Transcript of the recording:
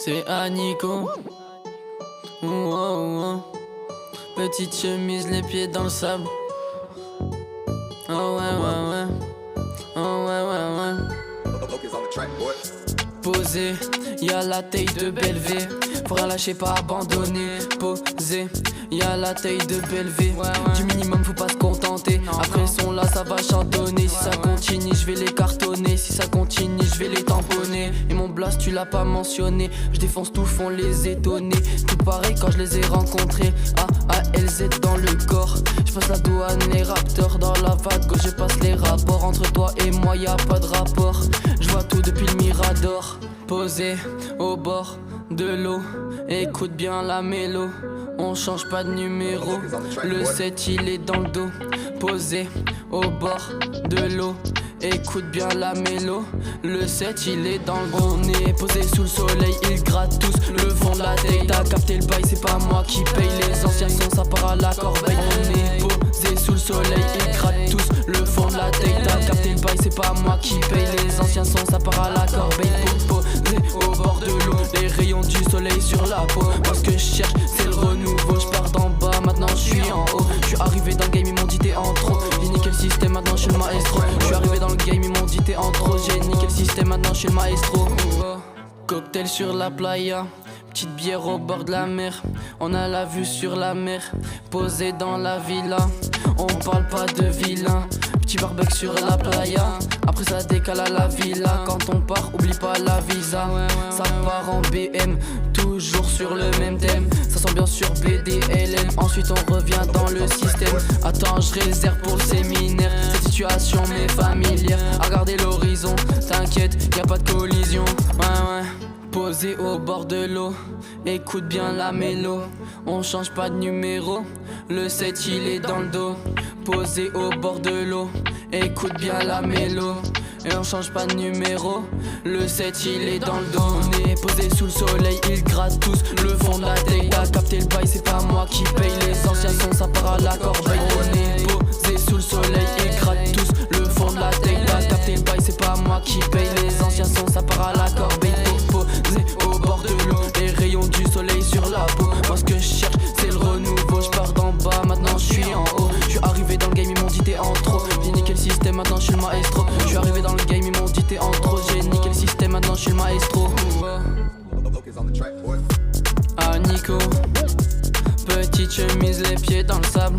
C'est Aniko. Oh, oh, oh. Petite chemise, les pieds dans le sable. Oh ouais, ouais, ouais. Oh ouais, ouais, ouais. Posé, y'a la taille de Bellevée. Faut rien lâcher, pas abandonner. Posé, y'a la taille de Bellevée. Du minimum, faut pas se contenter. Après son là, ça va chantonner. Si ça continue, je vais les cartonner. Si ça continue, je vais les tamponner. Et mon blast, tu l'as pas mentionné. Je défonce tout, font les étonner. Tout pareil quand je les ai rencontrés. A-A-L-Z dans le corps. Je passe la douane, les raptors. Dans la vague, gauche, je passe les rapports. Entre toi et moi, y'a pas de rapport. Je vois tout depuis le mirador. Posé au bord de l'eau, écoute bien la mélo. On change pas de numéro, le 7 il est dans le dos. Posé au bord de l'eau, écoute bien la mélo. Le 7 il est dans le dos. On est posé sous le soleil, ils grattent tous le fond de la tête. T'as capté le bail, c'est pas moi qui paye. Les anciens sont, ça part à la corbeille. On est posé sous le soleil, ils grattent tous le fond de la tête. T'as capté le bail, c'est pas moi qui paye. Les anciens sont, ça part à la corbeille. Posé au bord de l'eau, les rayons du soleil sur la peau. Moi ce que je cherche, c'est le renouveau. Je pars d'en bas, maintenant je suis en haut. Je suis arrivé dans le game, ils m'ont dit t'es en trop. J'ai niqué le système, maintenant je suis le maestro. Je suis arrivé dans le game, ils m'ont dit t'es en trop. J'ai niqué le système, maintenant je suis le maestro. Cocktail sur la playa, petite bière au bord de la mer. On a la vue sur la mer, posé dans la villa. On parle pas de vilain, petit barbecue sur la playa. Après ça décale à la villa. Quand on part, oublie pas la visa. Ça part en BM, toujours sur le même thème. Ça sent bien sur BDLM. Ensuite on revient dans le système. Attends, je réserve pour le séminaire. Cette situation m'est familière. À regarder l'horizon, t'inquiète, y a pas de collision. Ouais, ouais. Posé au bord de l'eau, écoute bien la mélo. On change pas de numéro, le 7 il est dans le dos. Posé au bord de l'eau, écoute bien la mélo. Et on change pas de numéro, le 7 il est dans le dos. On est posé sous le soleil, ils grattent tous le fond de la tête. T'as capté le bail, c'est pas moi qui paye. Les anciens sont, ça part à la corbeille. On est posé sous le soleil, ils grattent tous le fond de la tête. T'as capté le bail, c'est pas moi qui paye. Les anciens sont, ça part à la corbeille. Posé au bord de l'eau, les rayons du soleil sur la peau. Moi ce que je cherche, c'est le renouveau. Je pars d'en bas, maintenant je suis en haut. Je suis arrivé dans le game, ils m'ont dit t'es en trop. J'ai niqué le système, maintenant je suis le maestro. Je suis arrivé dans le game, ils m'ont dit t'es en trop. J'ai niqué le système, maintenant je suis le maestro. Ah Nico, petite chemise, les pieds dans le sable.